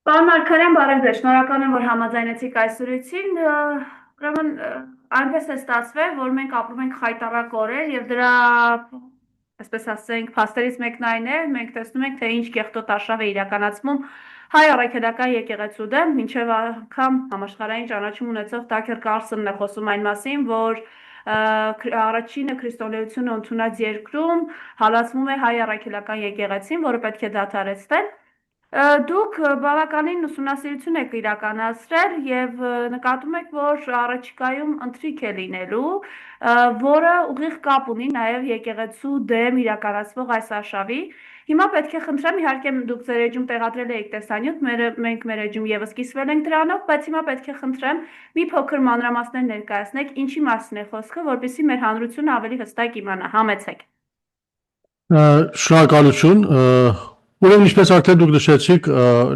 Պարոն Մարգարյան, բարև ձեզ, շնորհակալ եմ, որ համաձայնեցիք այս զրույցին, ուրեմն այնպես է ստացվել, որ մենք ապրում ենք խայտառակ օրեր եւ դրա, այսպես ասենք, փաստերից մեկն այն է, մենք տեսնում ենք, թե ինչ կեղտոտ արշավ է իրականացվում հայ առաքելական եկեղեցու դեմ, մինչև անգամ համաշխարհային ճանաչում ունեցող Թաքեր Կարլսոնն է խոսում այն մասին, որ առաջինը քրիստոնեությունը ընդունած երկրում հալածվում է հայ առաքելական եկեղեցին, որը պետք է դադարեցնել։ Դուք բավականին ուսումնասիրություն եք իրականացրել եւ նկատում եք, որ առաջիկայում ընթրիք է լինելու, որը ուղիղ կապ ունի նաեւ եկեղեցու դեմ իրականացվող այս արշավի։ Հիմա պետք է խնդրեմ, իհարկե դուք ձեր էջում տեղադրել եք տեսանյութ, մենք մեր էջում եւս կիսվել ենք դրանով, բայց հիմա պետք է խնդրեմ մի փոքր մանրամասներ ներկայացնեք, ինչի մասին է խոսքը, որպեսզի մեր հանրությունը ավելի հստակ իմանա։ Համեցեք։ Շնորհակալություն։ Ուրեմն ինչպես արդեն դուք նշեցիք,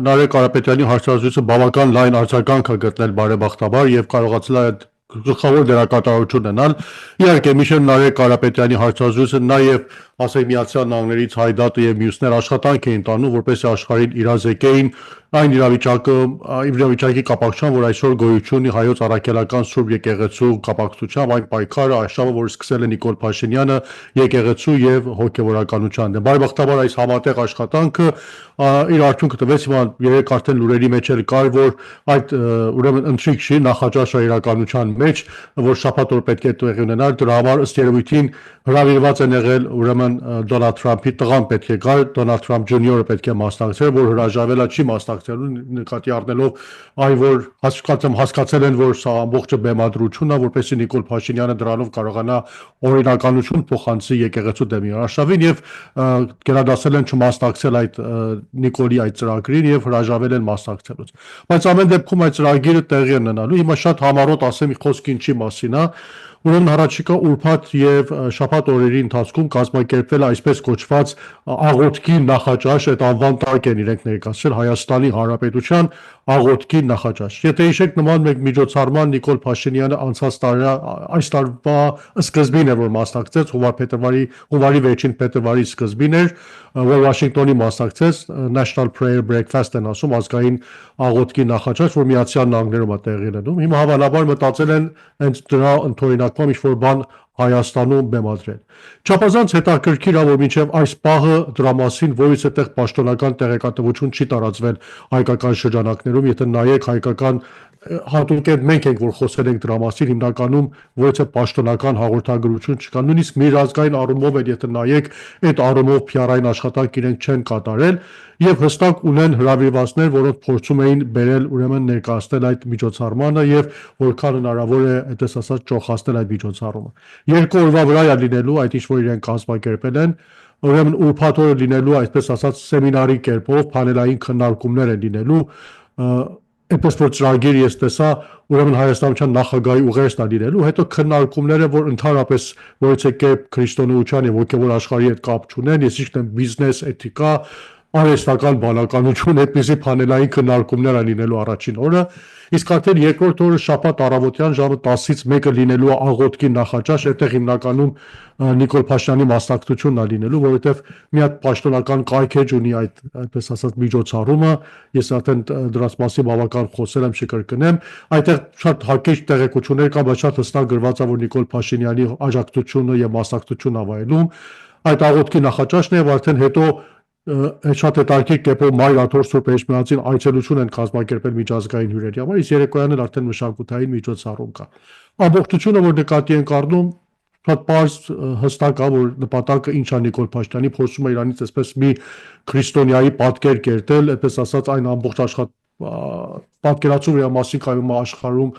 Նարեկ Կարապետյանի հարցազրույցը բավական լայն արձագանք է գտնել բարեբախտաբար եւ կարողացել է այդ գլխավոր դերակատարություն ունենալ։ Իհարկե, միշտ Նարեկ Կարապետյանի հարցազրույցը նաեւ ասենք Միացյալ Նահանգներից Հայդատը եւ մյուսներ աշխատանք էին տանում, որպեսզի աշխարհին իրազեկեին այն իրավիճակի կապակցությամբ, որ այսօր գոյություն ունի հայոց առաքելական Սուրբ եկեղեցու կապակցությամբ այն պայքարը, արշավը, որ սկսել է Նիկոլ Փաշինյանը եկեղեցու եւ հոգեվորականության դեմ։ Բարեբախտաբար այս համատեղ աշխատանքը իր արդյունքը տվեց։ Հիմա երեք արդեն լուրերի մեջ էլ կար, որ այդ ուրեմն ընթրիք չի նախաճաշ իրականության մեջ, որ շաբաթ օր պետք է տեղի ունենար, դրա համար ըստ երևույթին հրավիրված են եղել ուրեմն Դոնալդ Թրամփի տղան պետք է գար, Դոնալդ Թրամփ ջունիորը պետք է մասնակցեր, որ հրաժարվելա չի մասնակցելու, նկատի առնելով այն, որ հասկացել են, որ սա ամբողջը բեմադրություն է, որպեսզի Նիկոլ Փաշինյանը դրանով կարողանա օրինականություն փոխանցի եկեղեցու դեմ արշավին եւ գերադասել են չմասնակցել այդ Նիկոլի այդ ծրագրին եւ հրաժարվել են մասնակցելուց։ Բայց ամեն դեպքում այդ ծրագիրը տեղի է ունենալու։ Հիմա շատ համառոտ ասեմ խոսքը ինչի մասին է։ Ուրեմն առաջիկա ուրբաթ եւ շաբաթ օրերի ընթացքում կազմակերպվել այսպես կոչված աղոթքի նախաճաշ, այդ անվան տակ են իրենք ներկայացրել Հայաստանի Հանրապետության աղոթքի նախաճաշ։ Եթե հիշեք, նման մեկ միջոցառման Նիկոլ Փաշինյանը անցած այս տարվա սկզբին էր, որ մասնակցեց, հունվարի վերջին փետրվարի սկզբին էր, որ Վաշինգտոնի մասնակցեց National Prayer Breakfast են ասում, ազգային աղոթքի նախաճաշ, որ Միացյալ Նահանգներում է տեղի ունենում։ Հիմա հավանաբար մտածել են հենց դրա ընդօրինակում ինչ-որ բան Հայաստանում բեմադրել։ Չափազանց հետաքրքիր է, որ մինչև այս պահը դրա մասին որից այդտեղ պաշտոնական տեղեկատվություն չի տարածվել հայկական շրջանակներում, եթե նայեք հայկական հատուկ մենք ենք, որ խոսել ենք դրա մասին, հիմնականում որից է պաշտոնական հաղորդագրություն չկա, նույնիսկ միջազգային առումով էլ եթե նայեք, այդ առումով PR-ային աշխատանք իրենք չեն կատարել եւ հստակ ունեն հրավիրվածներ, որոնք փորձում էին բերել ուրեմն ներկայացնել այդ միջոցառմանը եւ որքան հնարավոր է, այդպես ասած, ճոխացնել այդ միջոցառումը։ Երկու օրվա վրա է լինելու այդ ինչ որ իրենք կազմակերպել են, ուրեմն ուրբաթ օրը լինելու այսպես ասած սեմինարի կերպով պանելային քննարկումներ են լինելու, այդպես որ ծրագիր ես տեսա, ուրեմն Հայաստանության նախագահի ուղերձն է լինելու, հետո քննարկումները, որ ընդհանրապես որից է կերպ քրիստոնեության եւ հոգեվոր աշխարհի հետ կապ չունեն, ես իշխն եմ բիզնես, էթիկա, արհեստական բանականություն, այդպիսի պանելային քննարկումներ են լինելու առաջին օրը, իսկ արդեն երկրորդ օրը շաբաթ առավոտյան ժամը 10-ից 1-ը լինելու աղոթքի նախաճաշ, այդտեղ հիմնականում Նիկոլ Փաշինյանի մասնակցությունն է լինելու, որովհետև մի հատ պաշտոնական կայքեջ ունի այդ այդպես ասած միջոցառումը, ես արդեն դրանց մասին բավական խոսել եմ, չկրկնեմ, այդտեղ շատ հակեշ տեղեկություններ կան, բայց շատ հստակ գրված է, որ Նիկոլ Փաշինյանի աջակցությունը եւ մասնակցությունն ավայելում, այդ աղոթքի նախաճաշն է եւ արդեն հետո շատ հետաքրքիր կերպով Մայր Աթոր Սուրբ Էջմիածին այցելություն են կազմակերպել միջազգային հյուրերի համար, իսկ երեկոյան էլ արդեն մշակութային միջոցառում կա։ Ամբողջությունը, որ նկատի ենք առնում, շատ պարզ հստակ է, որ նպատակը ինչ է Նիկոլ Փաշինյանի փորձում է իրանից այսպես մի քրիստոնյայի պատկեր կերտել, այդպես ասած այն ամբողջ պատկերացում իր մասին կայում աշխարհում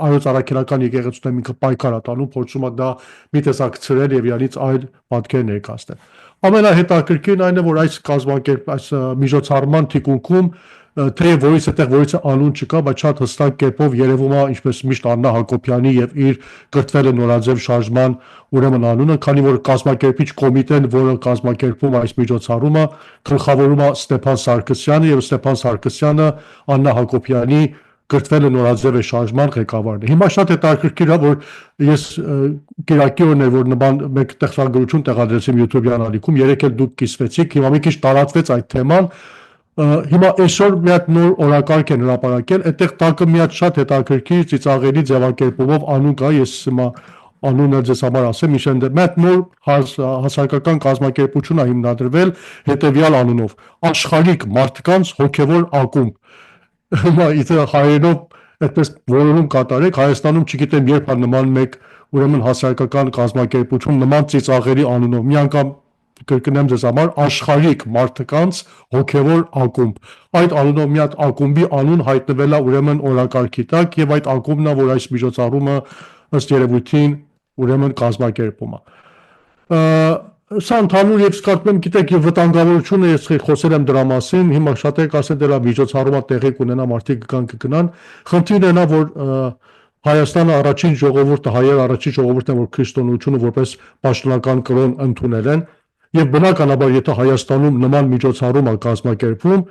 այոց առաքելական եկեղեցու դեմ ինքը պայքար է տանում, փորձում է դա մի տեսակ ցրել եւ իրանից այլ պատկեր ներկայացնել։ Ամենահետաքրքիրն այն է, որ այս միջոցառման թիկունքում թեև որից անուն չկա, բայց շատ հստակ կերպով երևում է ինչպես միշտ Աննա Հակոբյանի եւ իր կրթվելը նորաձև շարժման ուրեմն անունը, քանի որ կազմակերպիչ կոմիտեն, որը կազմակերպում այս միջոցառումը, գլխավորում է Ստեփան Սարգսյանը եւ Ստեփան Սարգսյանը Աննա Հակոբյանի կրթվելը նորաձև է շարժման ղեկավարն է։ Հիմա շատ հետաքրքիր է, որ ես կիրակի օրն էր, որ նման մեկ տեխնագրություն տեղադրեցին YouTube-յան ալիքում, երեք էլ դուք կիսվեցիք, հիմա մի քիչ տարածվեց այդ թեման, Հիմա այսօր մի հատ նոր օրակարգ են հրապարակել, այդտեղ տակը մի հատ շատ հետաքրքիր ծիծաղելի ձևակերպումով անուն կա, ես հիմա անունը ձեզ համար ասեմ, իշեն մի հատ նոր հասարակական կազմակերպություն է հիմնադրվել հետևյալ անունով՝ Աշխարհիկ մարդկանց հոգևոր ակումբ։ Հիմա եթե հայերենով այդպես որոնում կատարեք, Հայաստանում չգիտեմ երբ է նման մեկ ուրեմն հասարակական կազմակերպություն նման ծիծաղելի անունով մի անգամ կրկնեմ ձեզ համար Աշխարհիկ մարդկանց հոգևոր ակումբ։ Այդ անունով մի հատ ակումբի անուն հայտնվել է ուրեմն օրակարգի տակ եւ այդ ակումբն է, որ այս միջոցառումը ըստ երևույթին ուրեմն կազմակերպում է։ Սա ընդհանուր եւ կարծում եմ գիտեք եւ վտանգավորությունը ես խոսել եմ դրա մասին, հիմա շատերը կասեն դրա միջոցառումը տեղի կունենա, մարդիկ կգնան, խնդիրն է նա, որ Հայաստանը առաջին ժողովուրդը, հայերը առաջին ժողովուրդն են, որ քրիստոնեությունը որպես պաշտոնական կրոն ընդունել են եւ բնականաբար եթե Հայաստանում նման միջոցառում է կազմակերպվում,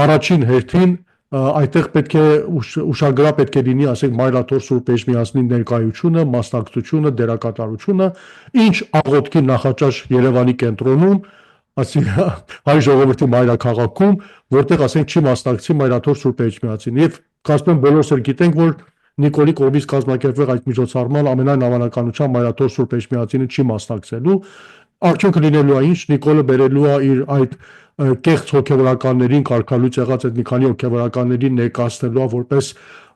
առաջին հերթին այդտեղ պետք է ուշագրավ պետք է լինի, ասենք Մայրաթոր Սուրբ Էջմիածնի ներկայությունը, մասնակցությունը, դերակատարությունը, ինչ աղոթքի նախաճաշ Երևանի կենտրոնում, ասենք հայ ժողովրդի մայրաքաղաքում, որտեղ ասենք չի մասնակցի Մայրաթոր Սուրբ Էջմիածին եւ կարծում եմ բոլորս էլ գիտենք, որ Նիկոլի կողմից կազմակերպվող այդ միջոցառման ամենայն հավանականությամբ Մայրաթոր Սուրբ Էջմիածինը չի մասնակցելու, արդյունքը լինելու է ինչ, Նիկոլը բերելու է իր այդ կեղծ հոգևորականներին կարգալույց եղած այդ մի քանի հոգևորականներին ներկայացնելու որպես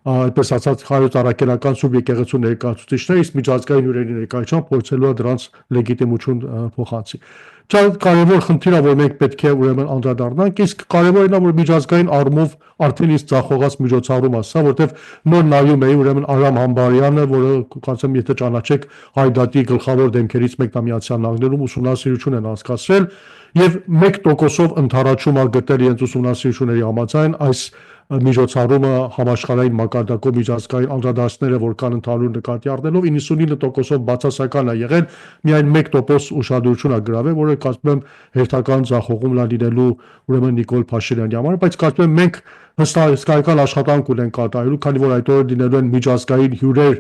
այդպես ասած հայոց առաքելական սուրբ եկեղեցու ներկայացուցիչներ, իսկ միջազգային հյուրերի ներկայությամբ փորձելու է դրանց լեգիտիմություն փոխանցի։ Շատ կարևոր խնդիր է, որ մենք պետք է ուրեմն անդրադառնանք, իսկ կարևորն է, որ միջազգային առումով արդեն իսկ ծախողած միջոցառում է սա, որտեղ նոր նայում էի ուրեմն Արամ Համբարյանը, որը կարծեմ եթե ճանաչեք Հայդատի գլխավոր դեմքերից մեկն է Միացյալ Նահանգներում ուսումնասիրություն են անցկացրել եւ 1%-ով ընդառաջում ա գտել իրենց ուսումնասիրությունների համաձայն այս միջոցառումը համաշխարհային մակարդակով միջազգային անդրադարձները, որ կան ընդհանուր նկատի առնելով 99%-ով բացասական է եղել, միայն 1% ուշադրություն է գրավել, որը կարծում եմ հերթական ձախողում լա լինելու ուրեմն Նիկոլ Փաշինյանի համար, բայց կարծում եմ մենք հսկայական աշխատանք ունենք կատարելու, քանի որ այդ օրը լինելու են միջազգային հյուրեր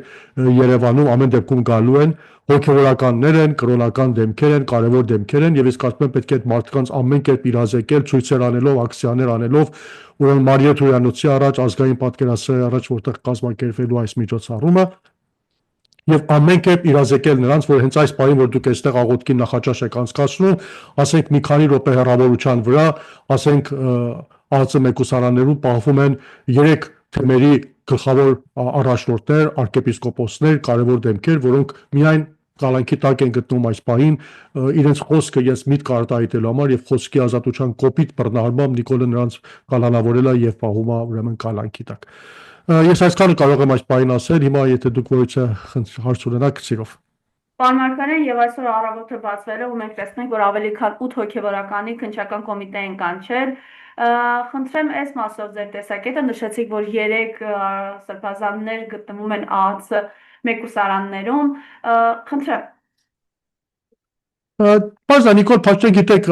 Երևանում, ամեն դեպքում գալու են, հոգևորականներ են, կրոնական դեմքեր են, կարևոր դեմքեր են եւ ես կարծում եմ պետք է այդ մարդկանց ամեն կերպ իրազեկել, ցույցեր անելով, ակցիաներ անելով, ուրեմն Մարիեթ Հուրյանոցի առաջ, ազգային պատկերասրահի առաջ, որտեղ կազմակերպվելու այս միջոցառումը եւ ամեն կերպ իրազեկել նրանց, որ հենց այս պահին, որ դուք այստեղ աղոթքի նախաճաշ եք անցկացնում, ասենք մի քանի րոպե հեռավորության վրա, ասենք ԱԾ մեկուսարաններում պահվում են 3 թեմերի գլխավոր առաջնորդներ, arczepiskopos-ներ, կարևոր դեմքեր, որոնք միայն կալանքի տակ են գտնվում այս պահին, իրենց խոսքը ես միտք արտահայտելու համար եւ խոսքի ազատության կոպիտ բռնահարմամբ Նիկոլը նրանց կալանավորել է եւ պահում է ուրեմն կալանքի տակ։ Ես այսքանը կարող եմ այս պահին ասել, հիմա եթե դուք որից հարց ունենաք, սիրով։ Պարոն Մարգարյան, եւ այսօր առավոտը բացվել է ու մենք տեսնենք, որ ավելի քան 8 հոգևորականի քննչական կոմիտե են կանչել։ Խնդրեմ այս մասով ձեր տեսակետը, նշեցիք, որ 3 սրբազաններ գտնվում են ԱԱՑ մեկուսարաններում, խնդրեմ։ Բայց Նիկոլ Փաշինյանը գիտեք,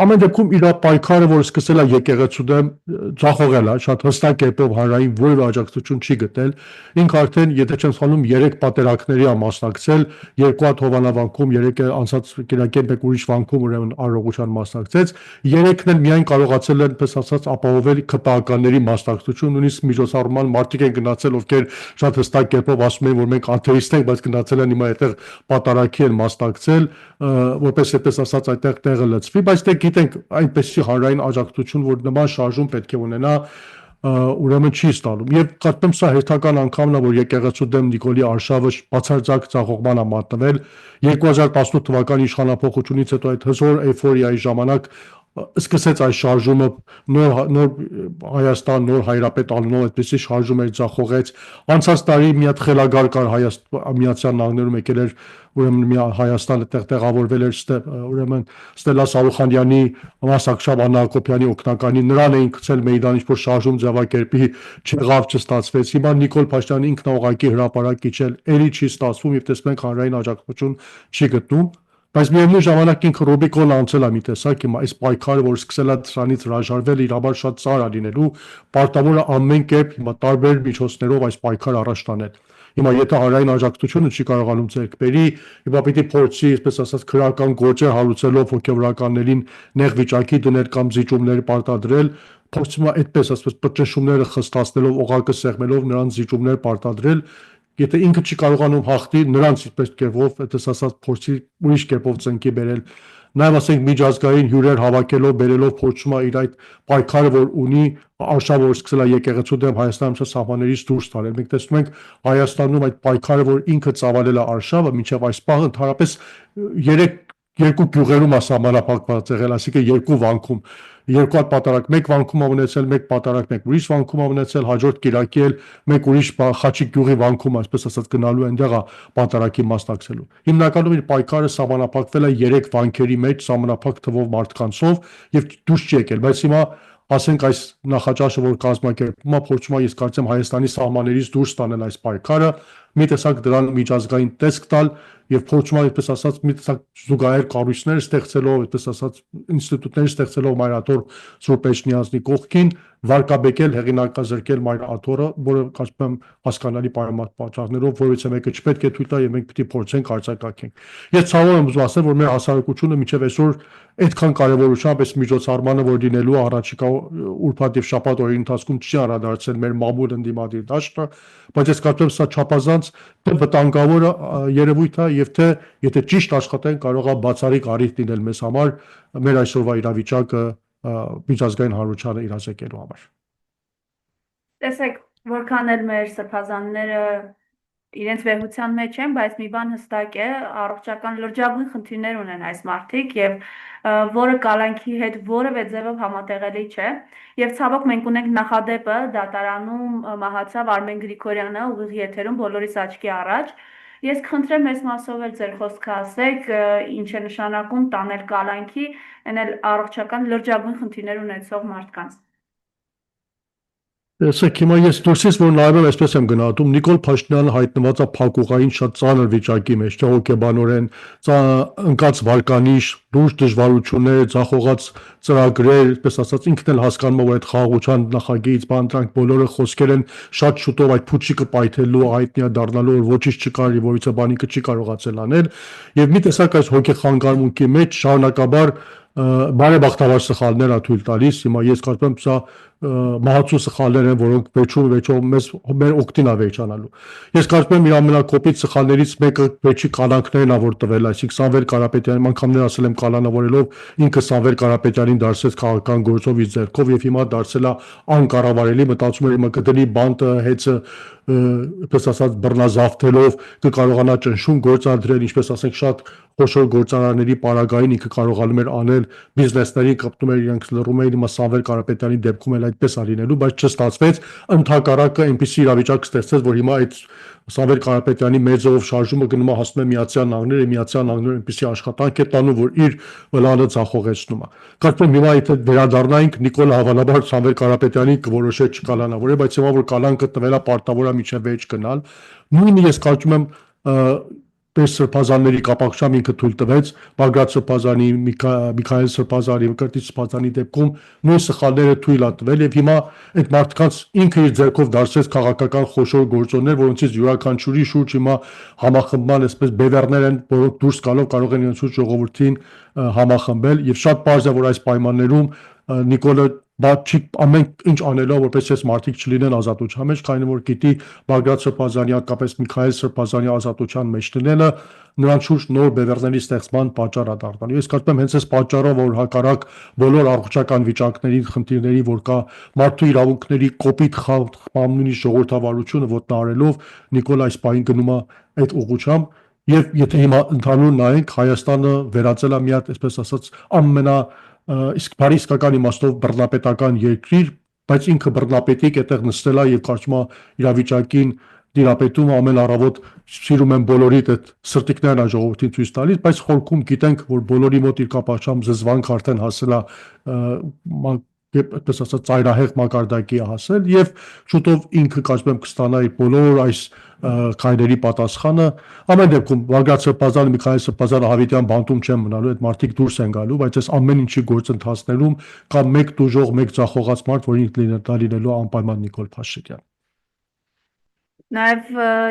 ամեն դեպքում իր պայքարը, որ սկսել է եկեղեցու դեմ, ձախողել է, շատ հստակ կերպով հանրային որևէ աջակցություն չի գտել։ Ինքը արդեն, եթե չեմ սխալվում, 3 պատերակների է մասնակցել, 2 հատ Հովանավանքում, 3-ը անցած կիրակի մեկ ուրիշ վանքում ուրեմն առողջության մասնակցեց, 3-ն էլ միայն կարողացել են, պես ասած, ապահովել ԿՊԱ-ականների մասնակցություն, նույնիսկ միջոցառման մարդիկ են գնացել, ովքեր շատ հստակ կերպով ասում են, որ մենք աթեիստ ենք, բայց գնացել են հիմա այդտեղ պատարակի են մասնակցել, որպես այդպես ասած այդտեղ տեղը լցվի, բայց դե գիտենք այնպեսի հանրային աջակցություն, որ նման շարժում պետք է ունենա, ուրեմն չի ստանում։ Եվ կարծում սա հերթական անգամն է, որ եկեղեցու դեմ Նիկոլի արշավը բացարձակ ձախողման է մատնվել 2018 թվականի իշխանափոխությունից հետո այդ հզոր էյֆորիայի ժամանակ սկսեց այս շարժումը նոր Հայաստան, նոր Հայրապետ անունով այդպեսի շարժում էր ձախողեց։ Անցած տարի մի հատ խելագար կար Միացյալ Նահանգներում եկել էր ուրեմն Հայաստանը տեղավորվել էր ուրեմն Ստելլա Սարուխանյանի, Մասակշավ Աննա Հակոբյանի օգնականի, նրան էին գցել մեյդան, ինչ որ շարժում ձևակերպի, չեղավ, չստացվեց։ Հիմա Նիկոլ Փաշինյանը ինքն ուղղակի հրապարակ իջել, էլի չի ստացվում եւ տեսնում ենք հանրային աջակցություն չի գտնում։ Բայց միևնույն ժամանակ ինքը Ռուբիկոն անցել է մի տեսակ, հիմա այս պայքարը, որ սկսել է դրանից հրաժարվել, իր համար շատ ծանր է լինելու, պարտավոր է ամեն կերպ հիմա տարբեր միջոցներով այս պայքարը առաջ տանել։ Հիմա եթե հանրային աջակցությունը չի կարողանում ձեռք բերի, հիմա պիտի փորձի, այսպես ասած, քրական գործեր հարուցելով հոգեվորականներին նեղ վիճակի դնել կամ զիջումներ պարտադրել, փորձում է այդպես ասած ճնշումները խստացնելով, օղակը սեղմելով նրանց զիջումներ պարտադրել, եթե ինքը չի կարողանում հաղթի, նրանց այդպես կերպով, այդպես ասած, փորձի ուրիշ կերպով ծնկի բերել։ Նաև ասենք միջազգային հյուրեր հավաքելով, բերելով փորձում է իր այդ պայքարը, որ ունի, արշավը որ սկսել է եկեղեցու դեմ Հայաստանի սահմաններից դուրս տանել։ Մենք տեսնում ենք Հայաստանում այդ պայքարը, որ ինքը ծավալել է արշավը, մինչև այս պահը ընդհանրապես երկու գյուղերում է սահմանափակված եղել, այսինքն երկու վանքում, երկու հատ պատարակ, մեկ վանքում է ունեցել, մեկ պատարակ, մեկ ուրիշ վանքում է ունեցել, հաջորդ կիրակի էլ մեկ ուրիշ Խաչիկ գյուղի վանքում, այսպես ասած, գնալու այնտեղ է պատարակի մասնակցելու։ Հիմնականում իր պայքարը սահմանափակվել է 3 վանքերի մեջ սահմանափակ թվով մարդկանցով եւ դուրս չի եկել, բայց հիմա ասենք այս նախաճաշը, որ կազմակերպվում է, փորձում է, ես կարծեմ, Հայաստանի սահմաններից դուրս տանել այս պայքարը, մի տեսակ դրան միջազգային տեսք տալ եւ փորձում է, այսպես ասած, մի տեսակ զուգահեռ կառույցներ ստեղծելով, այսպես ասած, ինստիտուտներ ստեղծելով Մայրաթոր Սուրբ Էջնիածնի կողքին, վարկաբեկել, հեղինակազրկել Մայրաթորը, որը կարծում եմ հասկանալի պատճառներով որևիցե մեկը չպետք է թույլ տա եւ մենք պիտի փորձենք արձակակենք։ Ես ցավով եմ ուզում ասել, որ մեր հասարակությունը մինչեւ այսօր այդքան կարևորությամբ այս միջոցառմանը, որ լինելու առաջիկա ուրբաթ եւ շաբաթ օրերի ընթացքում չի անդրադարձել մեր մամուլ ընդդիմադիր դաշտը, բայց ես կարծում եմ սա չափազանց թե վտանգավոր երևույթ է եւ թե եթե ճիշտ աշխատենք կարող է բացառիկ առիթ լինել մեզ համար մեր այսօրվա իրավիճակը միջազգային հանրությանը իրազեկելու համար։ Տեսեք, որքան էլ մեր սրբազանները իրենց վեհության մեջ են, բայց մի բան հստակ է, առողջական լրջագույն խնդիրներ ունեն այս մարդիկ եւ որը կալանքի հետ որևէ ձևով համատեղելի չէ եւ ցավոք մենք ունենք նախադեպը դատարանում մահացավ Արմեն Գրիգորյանը ուղիղ եթերում բոլորիս աչքի առաջ։ Ես խնդրեմ մեծ մասով էլ ձեր խոսքը ասեք, ինչ է նշանակում տանել կալանքի, այն էլ առողջական լրջագույն խնդիրներ ունեցող մարդկանց։ Տեսեք, հիմա ես դուրսից որ նայում եմ, այսպես եմ գնահատում, Նիկոլ Փաշինյանը հայտնված է փակուղային շատ ծանր վիճակի մեջ, թե հոգեբանորեն, ընկած վարկանիշ, լուրջ դժվարություններ, ձախողած ծրագրեր, այսպես ասած, ինքն էլ հասկանում է, որ այդ խաղաղության նախագիծ, բանտրանք բոլորը խոսքեր են շատ շուտով այդ փուչիկը պայթելու, հայտնի դառնալու, որ ոչինչ չկար, որիցե բանիկը չի կարողացել անել, եւ մի տեսակ այս հոգեխանգարմունքի մեջ շարունակաբար բարեբախտաբար սխալներ է թույլ տալիս։ Հիմա ես կարծում եմ սա մահացու սխալներ են, որոնք վերջում մեր օգտին է վերջանալու։ Ես կարծում եմ իր ամենակոպիտ սխալներից մեկը վերջի կանանքներն է որ տվել, այսինքն Սամվել Կարապետյանին, անգամներ ասել եմ կալանավորելով, ինքը Սամվել Կարապետյանին դարձրեց քաղաքական գործով իր ձեռքով եւ հիմա դարձել է անկառավարելի, մտածում էր հիմա կդնի բանտը, հեծը այսպես ասած բռնազավթելով կկարողանա ճնշում գործադրել, ինչպես ասենք շատ խոշոր գործարանների պարագային ինքը կարողանում էր անել, բիզնեսներին կպտում էր, իրենք լռում էին, հիմա Սամվել Կարապետյանի դեպքում էլ այդպես է լինելու, բայց չստացվեց, ընդհակառակը այնպիսի իրավիճակ ստեղծեց, որ հիմա այդ Սամվել Կարապետյանի մեծով շարժումը գնում է հասնում է Միացյալ Նահանգներ, եւ Միացյալ Նահանգները այնպիսի աշխատանք է տանում, որ իր վլանը ցախողեցնում է։ Կարծում եմ հիմա եթե վերադառնայինք Նիկոլ հավանաբար Սամվել Կարապետյանին կորոշե չկալանավորել, բայց հիմա որ կալանքը տվել է պարտավոր է միջև վեճ գնալ։ Նույնը ես կարծում եմ Սրբազանների կապակցությամբ ինքը թույլ տվեց Բագրատ Սրբազանի, Միքայել Սրբազանի, Մկրտիչ Սրբազանի դեպքում նույն սխալները թույլ է տվել եւ հիմա այդ մարդկանց ինքը իր ձեռքով դարձրեց քաղաքական խոշոր գործոններ, որոնցից յուրաքանչյուրի շուրջ հիմա համախմբման այսպես բևեռներ են, որոնք դուրս գալով կարող են իրենց ժողովրդին համախմբել եւ շատ պարզ է որ այս պայմաններում Նիկոլը չի ամեն ինչ անելով որպես այս մարդիկ չլինեն ազատության մեջ, քանի որ գիտի Բագրատ Սրբազանի, հատկապես Միքայել Սրբազանի ազատության մեջ լինելը նրանց շուրջ նոր բևեռների ստեղծման պատճառ է դառնալու։ Ես կարծում եմ հենց այս պատճառով որ հակառակ բոլոր առողջական վիճակների, խնդիրների, որ կա մարդու իրավունքների կոպիտ խամնունի ժողովրդավարությունը ոտնահարելով Նիկոլ այս պահին գնում է այդ ուղղությամբ եւ եթե հիմա ընդհանուր նայենք Հայաստանը վերածել է մի հատ, այսպես ասած, իսկ բարի իսկական իմաստով բռնապետական երկիր, բայց ինքը բռնապետիկ այդտեղ նստել է եւ կարծում է իրավիճակին դիրապետում ամեն առավոտ սիրում են բոլորիդ այդ սրտիկներն է ժողովրդին ցույց տալիս, բայց խորքում գիտենք, որ բոլորի մոտ իր կապակցությամբ զզվանք արդեն հասել է այդպես ասած ծայրահեղ մակարդակի է հասել եւ շուտով ինքը կարծում եմ կստանա իր բոլոր այս քայլերի պատասխանը։ Ամեն դեպքում Բագրատ Սրբազանը, Միքայել Սրբազանը հավիտյան բանտում չեն մնալու, այդ մարդիկ դուրս են գալու, բայց այս ամեն ինչի գործընթացներում կա մեկ դուժող, մեկ ցախողած մարդ, որին լինելու անպայման Նիկոլ Փաշինյան։ Նաև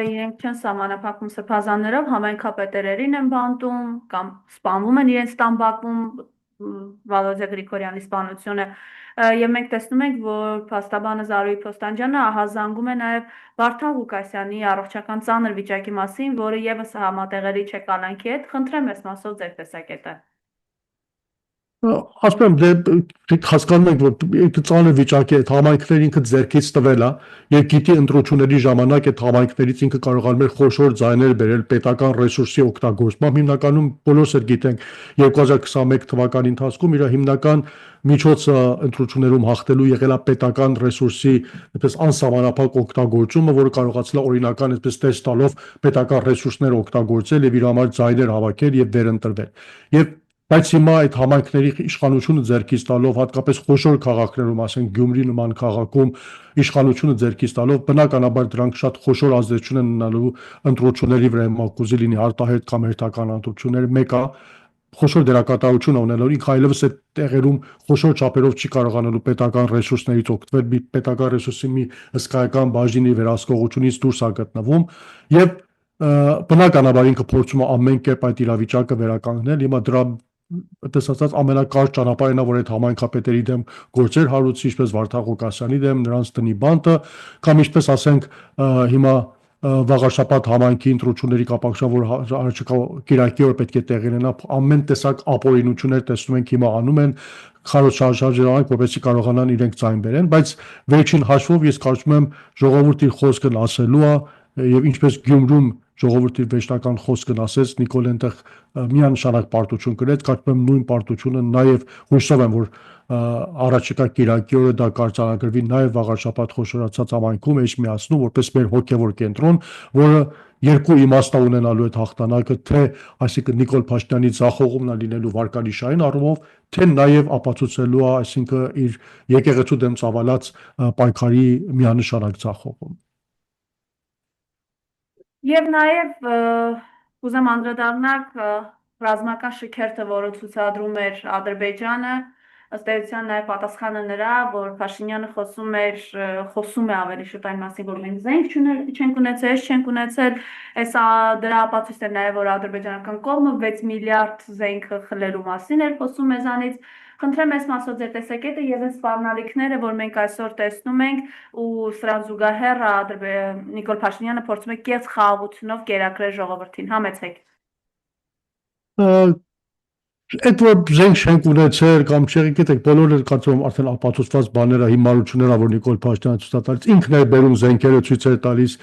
իրենք չեն սահմանափակվում սրբազաններով, համայնքապետերերին են բանտում կամ սպանվում են իրենց տան բակում Վալոդյա Գրիգորյանի սպանությունը եւ մենք տեսնում ենք, որ փաստաբանը Զարուհի Փոստանջյանը ահազանգում է նաև Վարդան Ղուկասյանի առողջական ծանր վիճակի մասին, որը եւս համատեղելի չէ կալանքի հետ։ Խնդրեմ ես մասով ձեր տեսակետը։ Ասում եմ, հասկանում ենք, որ ծանր վիճակի այդ համայնքները ինքը ձեռքից տվել է եւ գիտի ընտրությունների ժամանակ այդ համայնքներից ինքը կարողանում էր խոշոր ձայներ բերել պետական ռեսուրսի օգտագործմամբ։ Հիմնականում բոլորս էլ գիտենք 2021 թվականի ընթացքում իր հիմնական միջոցը ընտրություններում հաղթելու եղել է պետական ռեսուրսի այդպես անսահմանափակ օգտագործումը, որը կարողացել է օրինական այդպես տեստ տալով պետական ռեսուրսները օգտագործել եւ իր համար ձայներ հավաքել եւ վերընտրվել։ Եվ Բայց հիմա այդ համայնքների իշխանությունը ձեռքից տալով, հատկապես խոշոր քաղաքներում, ասենք Գյումրի նման քաղաքում իշխանությունը ձեռքից տալով, բնականաբար դրանք շատ խոշոր ազդեցություն են ունենալու ընտրությունների վրա, մակուզի լինի արտահերթ կամ հերթական ընտրություններ, մեկը խոշոր դերակատարություն ունենալու, ինքը այլևս այդ տեղերում խոշոր չափերով չի կարողանալու պետական ռեսուրսներից օգտվել, պետական ռեսուրսի մի հսկայական բաժինի վերահսկողությունից դուրս է գտնվում եւ բնականաբար ինքը փորձում է ամեն կերպ այդ իրավիճակը վերականգնել։ Հիմա դրա այդպես ասած ամենակարճ ճանապարհն է, որ այդ համայնքապետերի դեմ գործեր հարուցի, ինչպես Վարդան Ղուկասյանի դեմ նրանց տնի բանտը, կամ ինչպես ասենք հիմա Վաղարշապատ համայնքի ընտրությունների կապակցությամբ, որ առաջիկա կիրակի օր պետք է տեղի ունենա, ամեն տեսակ ապօրինություններ տեսնում ենք հիմա անում են խարոց շարժանակ, որպեսզի կարողանան իրենք ձայն բերեն, բայց վերջին հաշվով ես կարծում եմ ժողովուրդի խոսքն ասելու է եւ ինչպես Գյումրում ժողովրդի վերջնական խոսքն ասեց, Նիկոլ այնտեղ միանշանակ պարտություն կրեց, կարծում եմ նույն պարտությունը նաև հույսով եմ, որ առաջիկա կիրակի օրը դա կարձանագրվի նաև Վաղարշապատ խոշորացած համայնքում Էջմիածնում, որպես մեր հոգևոր կենտրոն, որը երկու իմաստ ունենալու այդ հաղթանակը, թե այսինքն Նիկոլ Փաշինյանի ձախողումն է լինելու վարկանիշային առումով, թե նաև ապացուցելու է, այսինքն իր եկեղեցու դեմ ծավալած պայքարի միանշանակ ձախողում։ Եվ նաև ուզեմ անդրադառնալ ռազմական շքերթը, որը ցուցադրում էր Ադրբեջանը, ըստ էության նաև պատասխանը նրա, որ Փաշինյանը խոսում է ավելի շուտ այն մասին, որ մենք զենք չենք ունեցել, չենք ունեցել, այս դրա ապացույցն է նաև, որ ադրբեջանական կողմը 6 միլիարդ զենք խլելու մասին էր խոսում մեզանից։ Խնդրեմ ես մասով ձեր տեսակետը եւ այս սպառնալիքները, որ մենք այսօր տեսնում ենք ու սրան զուգահեռ Նիկոլ Փաշինյանը փորձում է կեղծ խաղաղությունով կերակրել ժողովրդին, համեցեք։ Այդ որ զենք չենք ունեցել կամ չեղի, գիտեք, բոլորը կարծում եմ արդեն ապացուցված բաները, հիմարությունները, որ Նիկոլ Փաշինյանը ցույց է տալիս, ինքն է բերում զենքերը ցույց է տալիս,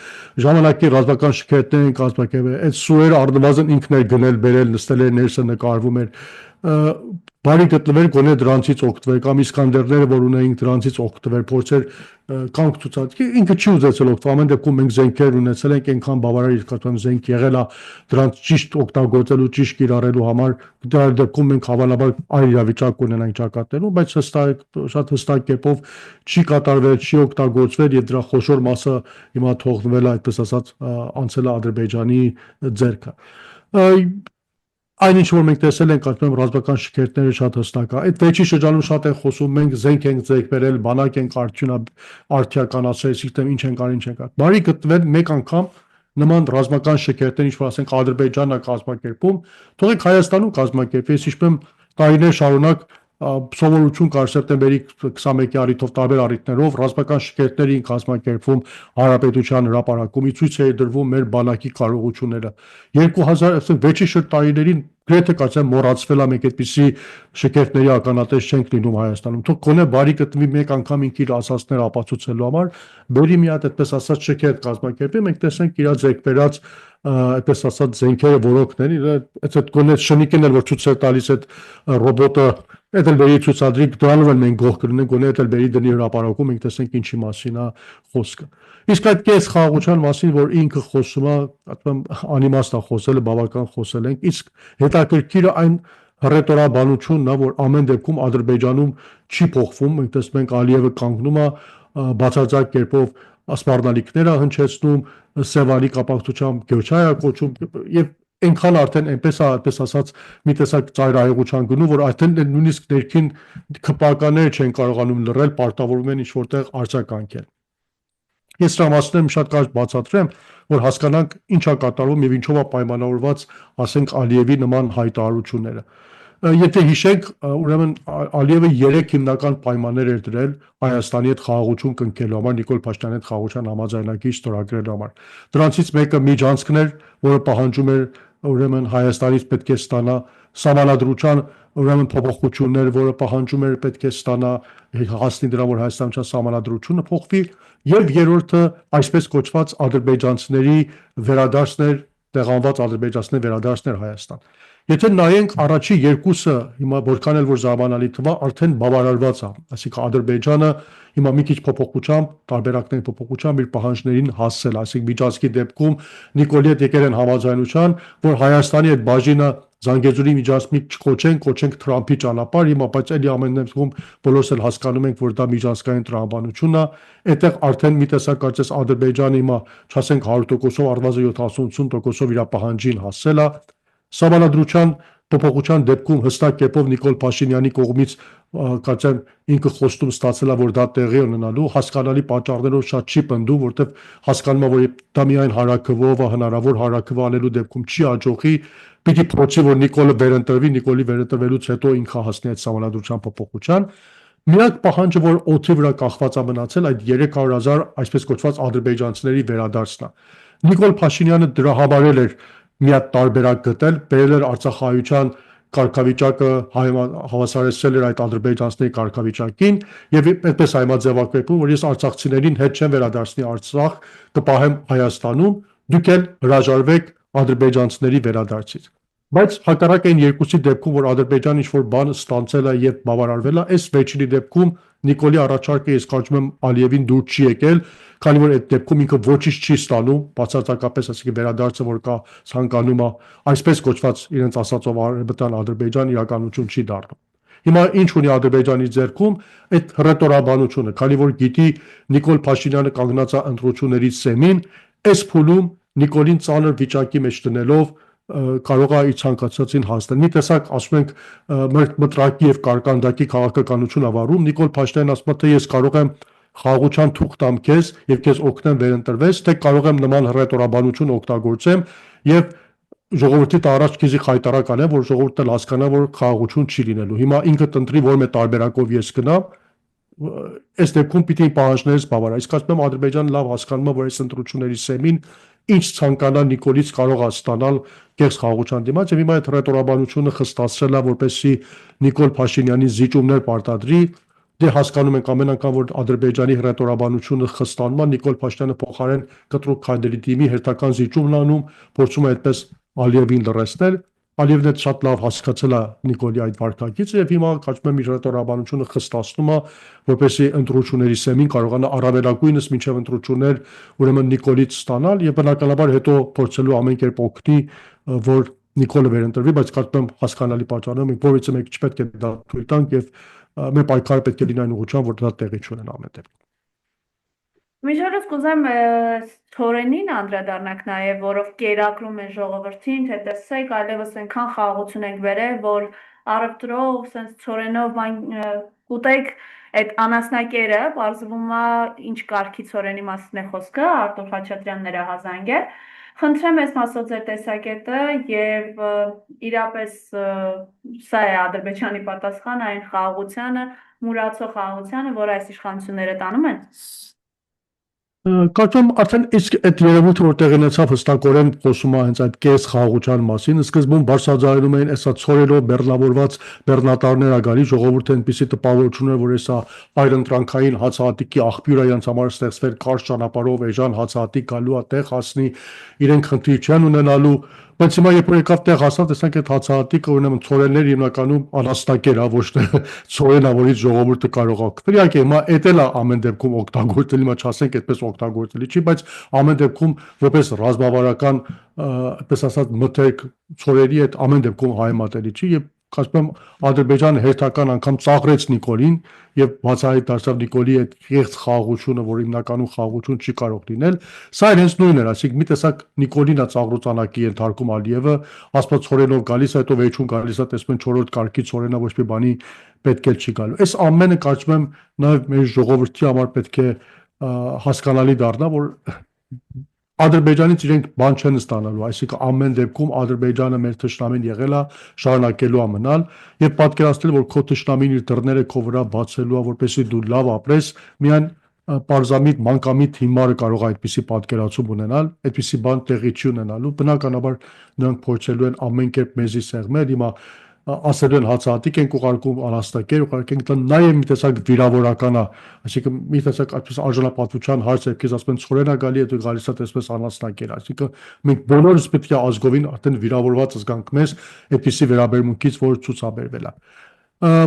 ժամանակի ռազմական շքերթներ են կազմակերպել, այդ սուերը առնվազն ինքն է գնել, բերել, նստել էր ներսը նկարվում էր, բարի գտնվեր գոնե դրանցից օգտվել կամ Իսկանդերները, որ ունեին դրանցից օգտվել, փորձեր կանք ցուցադրել, ինքը չի ուզեցել օգտվել, ամեն դեպքում մենք զենքեր ունեցել ենք, այնքան բավարար իրականության զենք եղել է դրանց ճիշտ օգտագործելու, ճիշտ կիրառելու համար, դրա դեպքում մենք հավանաբար այլ իրավիճակ ունենանք ճակատներում, բայց շատ հստակ կերպով չի կատարվել, չի օգտագործվել եւ դրա խոշոր մասը հիմա թողնվել է, այդպես ասած, անցել է Ադրբեջանի ձեռքը։ Այնինչ որ մենք տեսել ենք, կարծում եմ ռազմական շքերթները շատ հստակ է։ Այդ վերջի շրջանում շատ են խոսում, մենք զենք ենք ձեռք բերել, բանակ ենք արդիականացրել, սիստեմ ինչ ենք արել, ինչ ենք արել։ Բարի գտնել մեկ անգամ նման ռազմական շքերթներ, ինչ որ ասենք Ադրբեջանն է կազմակերպում, թողեք Հայաստանում կազմակերպի, ես հիշում եմ տարիներ շարունակ սովորություն կար սեպտեմբերի 21-ի առիթով տարբեր առիթներով ռազմական շքերթների կազմակերպվում Հանրապետության հրապարակում, ցույց էր դրվում մեր բանակի կարողությունները 2006 տարիներին գրեթե կարծեմ մոռացվել է մեկ այդպիսի շքերթների ականատես չենք լինում Հայաստանում, թող գոնե բարի գտնվի մեկ անգամ ինքը իր ասածները ապացուցելու համար, բերի մի հատ այդպես ասած շքերթ կազմակերպի, մենք տեսնենք իր ձեռք բերած այդպես ասած զենքերը որոքների, այդ գոնե շնիկն էլ որ ցույց է տալիս այդ ռոբոտը Այդ էլ բերի ցուցադրի դրանով էլ մենք գող կրնենք, գոնե այդ էլ բերի դնի հրապարակում, մենք տեսենք ինչի մասին է խոսքը։ Իսկ այդ կես խաղաղության մասին, որ ինքը խոսում է, ասում անիմաստ է խոսելը, բավական խոսել ենք, իսկ հետաքրքիրը այն հռետորաբանությունն է, որ ամեն դեպքում Ադրբեջանում չի փոխվում, մենք տեսնում ենք Ալիևը կանգնում է բացարձակ կերպով սպառնալիքներ է հնչեցնում, Սևանի կապակցությամբ Գյոչայ է կոչում եւ Այնքան արդեն այնպես է, այդպես ասած, մի տեսակ ծայրահեղության գնում, որ արդեն նույնիսկ ներքին քպականները չեն կարողանում լռել, պարտավորվում են ինչ որտեղ արձագանքել։ Ես դրա մասին շատ կարճ բացատրեմ, որ հասկանանք ինչ է կատարվում եւ ինչով է պայմանավորված, ասենք Ալիևի նման հայտարարությունները։ Եթե հիշեք, ուրեմն Ալիևը 3 հիմնական պայմաններ էր դրել Հայաստանի հետ խաղաղություն կնքելու համար, Նիկոլ Փաշինյանի հետ խաղաղության համաձայնագիր ստորագրելու համար։ Դրանցից մեկը միջանցքն էր, որը պահանջում էր ուրեմն Հայաստանից պետք է ստանա սահմանադրության ուրեմն փոփոխություններ, որը պահանջում էր պետք է ստանա հասնի դրան, որ Հայաստանության սահմանադրությունը փոխվի, եւ երրորդը այսպես կոչված ադրբեջանցիների վերադարձներ, տեղանված ադրբեջանցիների վերադարձներ Հայաստան։ Եթե նայենք առաջի երկուսը, հիմա որքան էլ որ զարմանալի թվա, արդեն բավարարված է, այսինքն Ադրբեջանը հիմա մի քիչ փոփոխությամբ, տարբերակների փոփոխությամբ իր պահանջներին հասել, այսինքն միջազգի դեպքում Նիկոլի հետ եկել են համաձայնության, որ Հայաստանի հետ բաժինը Զանգեզուրի միջանցքի չկոչենք Թրամփի ճանապարհ, հիմա բայց էլի ամեն դեպքում բոլորս էլ հասկանում ենք, որ դա միջանցքային տրամաբանություն է, այդտեղ արդեն մի տեսակ կարծես Ադրբեջանը հիմա, չասենք 100%-ով, առնվազն 70-80%-ով իր պահանջին հասել է։ Սահմանադրության փոփոխության դեպքում հստակ կերպով Նիկոլ Փաշինյանի կողմից կարծեմ ինքը խոստում ստացել է, որ դա տեղի ունենալու, հասկանալի պատճառներով շատ չի պնդում, որտեղ հասկանում է, որ դա միայն հարաքվով է, հնարավոր հարաքվը անելու դեպքում չի աջողի, պիտի փորձի, որ Նիկոլը վերընտրվի, Նիկոլի վերընտրվելուց հետո ինքը հասնի այդ սահմանադրության փոփոխության։ Միակ պահանջը, որ օդի վրա կախված է մնացել, այդ 300,000 այսպես կոչված ադրբեջանցիների վերադարձն է։ Նիկոլ Փաշինյանը դրա համարել էր մի հատ տարբերակ գտել, բերել էր Արցախահայության կարգավիճակը հավասարեցրել էր այդ ադրբեջանցիների կարգավիճակին եւ այդպես հայմաձևակերպում, որ ես արցախցիներին հետ չեմ վերադարձնի Արցախ, կպահեմ Հայաստանում, դուք էլ հրաժարվեք ադրբեջանցիների վերադարձից։ Բայց հակառակ այն երկուսի դեպքում, որ Ադրբեջանը ինչ-որ բան ստանցել է եւ բավարարվել է, այս վերջինի դեպքում Նիկոլի առաջարկը ես կարծում եմ Ալիևին դուր չի եկել, քանի որ այդ դեպքում ինքը ոչինչ չի ստանում, բացարձակապես ասենք վերադարձը, որ կա ցանկանում է, այսպես կոչված իրենց ասածով արևմտյան Ադրբեջան իրականություն չի դառնում։ Հիմա ինչ ունի Ադրբեջանի ձեռքում այդ հռետորաբանությունը, քանի որ գիտի Նիկոլ Փաշինյանը կանգնած է ընտրությունների սեմին, այս փուլում Նիկոլին ծանր վիճակի մեջ դնելով կարող է իր ցանկացածին հասնել։ Մի տեսակ ասում ենք մտրակի եւ կարկանդակի քաղաքականություն ավարում, Նիկոլ Փաշինյանն ասում է, թե ես կարող եմ խաղաղության թուղթ տամ քեզ եւ քեզ օգնեմ վերընտրվես, թե կարող եմ նման հռետորաբանություն օգտագործեմ եւ ժողովրդի առաջ քեզի խայտարակ անեմ, որ ժողովուրդն էլ հասկանա, որ խաղաղություն չի լինելու։ Հիմա ինքը տնտրի որ մե տարբերակով ես գնամ, այս դեպքում պիտի պահանջներից բավարար։ Իսկ ասում եմ Ադրբեջանը լավ հասկանում է, որ այս ընտրությունների սեմին ինչ ցանկանա Նիկոլից կարող է ստանալ կեղծ խաղաղության դիմաց եւ հիմա այդ հռետորաբանությունը խստացրել է, որպեսզի Նիկոլ Փաշինյանի զիջումներ պարտադրի։ Դե հասկանում ենք ամեն անգամ, որ Ադրբեջանի հռետորաբանությունը խստանում է, Նիկոլ Փաշինյանը փոխարեն կտրուկ քայլերի դիմի հերթական զիջումն անում, փորձում է այդպես Ալիևին լրացնել։ Ալիևն էլ շատ լավ հասկացել է Նիկոլի այդ վարկագիծը եւ հիմա կարծում եմ իր հռետորաբանությունը խստացնում է, որպեսզի ընտրությունների սեմին կարողանա առավելագույնս մինչեւ ընտրություններ ուրեմն Նիկոլից ստանալ եւ բնականաբար հետո փորձելու ամեն կերպ օգնի, որ Նիկոլը վերընտրվի, բայց կարծում եմ հասկանալի պատճառներով մենք որևէ մեկ չպետք է դա թույլ տանք եւ մեր պայքարը պետք է լինի այն ուղղությամբ, որ դա տեղի չունենա ամեն դեպքում։ Միջորդ կուզեմ Թորենին անդրադառնանք նաև, որով կերակրում են ժողովրդին, թե տեսեք, այլևս այնքան խաղաղություն ենք վերել, որ առևտրով, sense Թորենով կուտեք այդ անասնակերը, բարձվում է ինչ կարգի Թորենի մասին է խոսքը, Արտուր Խաչատրյան ներահազանգ է։ Խնդրեմ ես մասով ձեր տեսակետը եւ իրապես սա է Ադրբեջանի պատասխանը այն խաղաղությանը, մուրացող խաղաղությանը, որ այս իշխանությունները տանում են։ Կարծում արդեն իսկ այդ երևույթը որ տեղի ունեցավ հստակորեն խոսում է հենց այդ կես խաղաղության մասին, սկզբում բարձրաձայնում էին այսա ցորելով բեռնավորված բեռնատարներ ա գալի, ժողովուրդը այնպեսի տպավորություն էր, որ այսա այրընտրանքային հացահատիկի աղբյուր է իրենց համար ստեղծվել կարճ ճանապարհով էժան հացահատիկ գալու է տեղ հասնի, իրենք խնդիր չեն ունենալու, բայց հիմա երբ որ եկավ տեղ հասավ, տեսանք այդ հացահատիկը ուրեմն ցորեններ հիմնականում անաստակեր է, ոչ թե ցորենա, որից ժողովուրդը կարող է օգտվել։ Իհարկե հիմա էտել է ամեն դեպքում օգտագործել, հիմա չասենք այդպես օգտագործելի չի, բայց ամեն դեպքում որպես ռազմավարական, այդպես ասած մթերք ցորերի հետ ամեն դեպքում հայմատելի չի եւ Կարծում եմ Ադրբեջանը հերթական անգամ ծաղրեց Նիկոլին եւ բացահայտ դարձավ Նիկոլի այդ կեղծ խաղաղությունը, որ հիմնականում խաղաղություն չի կարող լինել։ Սա հենց նույնն էր, ասիկ մի տեսակ Նիկոլին է ծաղրոցանակի ենթարկում Ալիևը, ասպացորենով գալիս է, հետո վերջում գալիս է, տեսնում են 4-րդ կարգի ցորենա ոչ մի բանի պետք է չի գալու։ Այս ամենը կարծում եմ նաեւ մեր ժողովրդի համար պետք է հասկանալի դառնա, որ Ադրբեջանից իրենք բան չեն ստանալու, այսինքն ամեն դեպքում Ադրբեջանը մեր թշնամին եղել է, շարունակելու է մնալ եւ պատկերացնել, որ քո թշնամին իր դռները քո վրա բացելու է, որպեսզի դու լավ ապրես, միայն պարզամիտ մանկամիտ հիմարը կարող է այդպիսի պատկերացում ունենալ, այդպիսի բան տեղի չի ունենալու, բնականաբար նրանք փորձելու են ամեն կերպ մեզի սեղմել, հիմա ասելու են հացահատիկ ենք ուղարկում անաստակեր, ուղարկենք դա նաև մի տեսակ վիրավորական է, այսինքն մի տեսակ այդպես արժանապատվության հարց է, քեզ ասում են ցորենա գալի է դու գալիս ես այսպես անաստակեր, այսինքն մենք բոլորս պետք է ազգովին արդեն վիրավորված զգանք մեզ այդպիսի վերաբերմունքից, որ ցուցաբերվել է։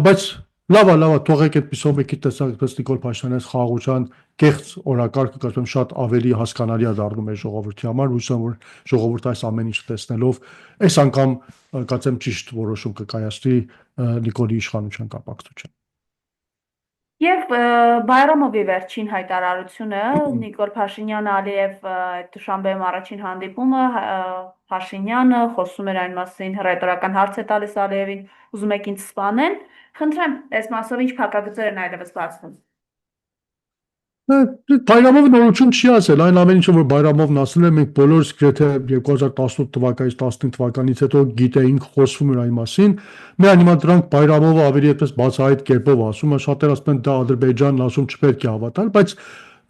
Բայց լավ է, թողեք այդպիսով եկի տեսակ այդպես Նիկոլ Փաշինյանի խաղաղության կեղծ օրակարգը կարծում եմ շատ ավելի հասկանալի է դառնում մեր ժողովրդի համար, հույս եմ որ ժողովուրդը այս ամեն ինչը տեսնելով այս անգամ կարծեմ ճիշտ որոշում կկայացնի Նիկոլի իշխանության կապակցությամբ։ Եվ Բայրամովի վերջին հայտարարությունը Նիկոլ Փաշինյանը Ալիև Դուշանբեում առաջին հանդիպումը Փաշինյանը խոսում էր այն մասին, հռետորական հարց է տալիս Ալիևին, ուզում եք ինձ սպանեն, խնդրեմ, այս մասով ինչ փակագծեր են այլևս բացվում։ Բայրամովը նորություն չի ասել, այն ամեն ինչը որ Բայրամովն ասել է, մենք բոլորս գրեթե 2018 թվականից 15 թվականից հետո գիտեինք, խոսվում էր այն մասին, միայն հիմա դրանք Բայրամովը ավելի այդպես բացահայտ կերպով ասում է, շատերը ասում են դա Ադրբեջանն ասում չպետք է հավատալ, բայց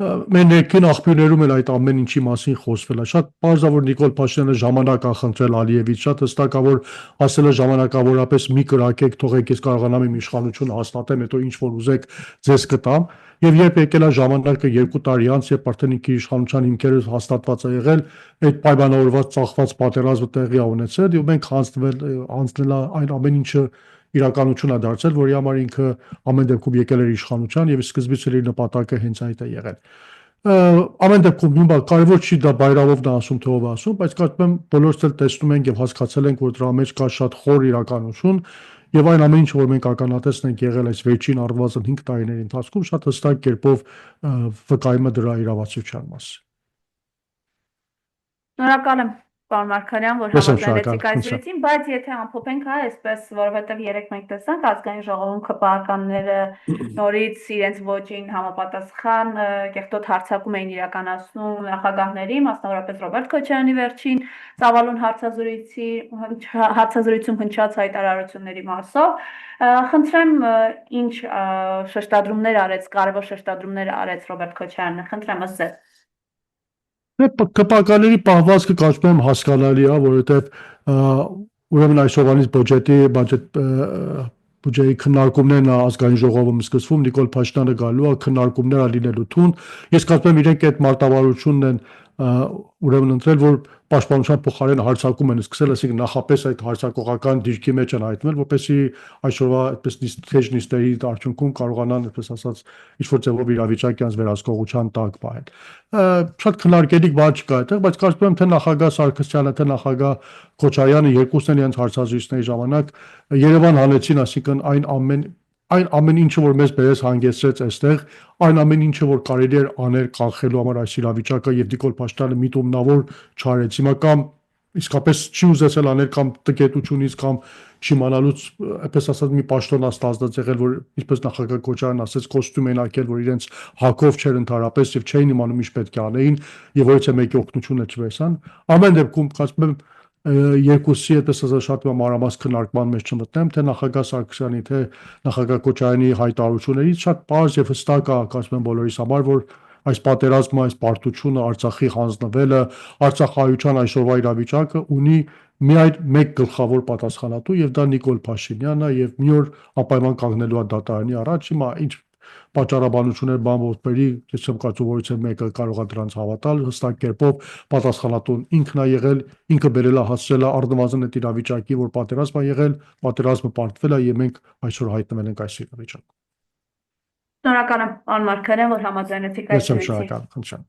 մեր ներքին աղբյուրներում էլ այդ ամեն ինչի մասին խոսվել է, շատ պարզ է որ Նիկոլ Փաշինյանը ժամանակ է խնդրել Ալիևից, շատ հստակ է որ ասել է ժամանակավորապես մի կրակեք, թողեք ես կարողանամ իմ իշխանությունը հաստատեմ, հետո ինչ որ ուզեք ձեզ կտամ։ Եվ երբ եկել է ժամանակը 2 տարի անց, երբ արդեն ինքի իշխանության հիմքերը հաստատված է եղել, այդ պայմանավորված ծախված պատերազմը տեղի է ունեցել, եւ մենք հանձնել այն ամեն ինչը իրականություն է դարձել, որի համար ինքը ամեն դեպքում եկել էր իշխանության եւ սկզբից էլ իր նպատակը հենց այդ է եղել։ Ամեն դեպքում հիմա կարևոր չի դա Բայրամովն ասում թե ով ասում, բայց կարծում եմ բոլորս էլ տեսնում ենք եւ հասկացել ենք, որ դրա մեջ կա շատ խոր իրականություն եւ այն ամեն ինչը որ մենք ականատեսն ենք եղել այս վերջին առնվազն 5 տարիների ընթացքում շատ հստակ կերպով վկայում է դրա իրավացության մասին։ Շնորհակալ եմ պարոն Մարգարյան, որ համաձայնեցիք այս զրույցին, բայց եթե ամփոփենք, հա, այսպես, որովհետև երեք մենք տեսանք ազգային ժողովում ԿՊԱ-ականները նորից իրենց ոճին համապատասխան կեղտոտ հարձակում էին իրականացնում նախագահների, մասնավորապես Ռոբերտ Քոչարյանի վերջին ծավալուն հարցազրույցում հնչած հայտարարությունների մասով, խնդրեմ ինչ շեշտադրումներ արեց, կարևոր շեշտադրումներ արեց Ռոբերտ Քոչարյանը, խնդրեմ ըստ ձեզ։ ԿՊԱ-ականների պահվածքը կարծում եմ հասկանալի է, որովհետև ուրեմն այսօրվանից բյուջեի քննարկումներն ազգային ժողովում սկսվում, Նիկոլ Փաշինյանը գալու է, քննարկումները լինելու թուն։ Ես կարծում եմ իրենք այդ մարտավարությունն են ուրեմն ընտրել, որ պաշտպանության փոխարեն հարձակում են սկսել, այսինքն նախապես այդ հարձակողական դիրքի մեջ են հայտնվել, որպեսզի այսօրվա այդպես թեժ նիստերի արդյունքում կարողանան, այսպես ասած, ինչ-որ ձևով իրավիճակը անց վերահսկողության տակ պահել։ Շատ քննարկելիք բան չկա այդտեղ, բայց կարծում եմ թե նախագահ Սարգսյանը, թե նախագահ Քոչարյանը երկուսն են իրենց հարցազրույցների ժամանակ Երևան հանեցին, այսինքն այն ամեն ինչը որ մեզ բերես հանգեցրեց այստեղ, այն ամեն ինչը որ կարելի էր անել կանխելու համար այս իրավիճակը եւ Նիկոլ Փաշինյանը միտումնավոր չարեց։ Հիմա կամ իսկապես չի ուզեցել անել կամ տկետությունից կամ չիմանալուց, այպես ասած մի պաշտոն աստազդած եղել, որ ինչպես նախագահ Քոչարյանն ասեց, կոստյում են ակել, որ իրենց հակով չէր ընդհանրապես եւ չէին իմանում ինչ պետք է անեին եւ որից է մեկի օգնությունը չվերցան։ Ամեն դեպքում կարծում եմ երկուսի այդպես ասած շատ մանրամաս քննարկման մեջ չմտնեմ, թե նախագահ Սարգսյանի, թե նախագահ Քոչարյանի հայտարարություններից շատ պարզ եւ հստակ է, կարծում եմ բոլորիս համար, որ այս պատերազմը, այս պարտությունը, Արցախի հանձնվելը, Արցախահայության այսօրվա իրավիճակը ունի միայն մեկ գլխավոր պատասխանատու եւ դա Նիկոլ Փաշինյանն է եւ մի օր անպայման կանգնելու է դատարանի առաջ։ Հիմա ինչ պատճառաբանություններ բանվորների, ես չեմ կարծում որից է մեկը կարող է դրանց հավատալ, հստակ կերպով պատասխանատուն ինքն է եղել, ինքը բերել է հասցրել է առնվազն այդ իրավիճակի, որ պատերազմ է եղել, պատերազմը պարտվել է եւ մենք այսօր հայտնվել ենք այս իրավիճակում։ Շնորհակալ եմ, պարոն Մարգարյան, որ համաձայնեցիք այս զրույցին։ Ես եմ շնորհակալ, խնդրեմ։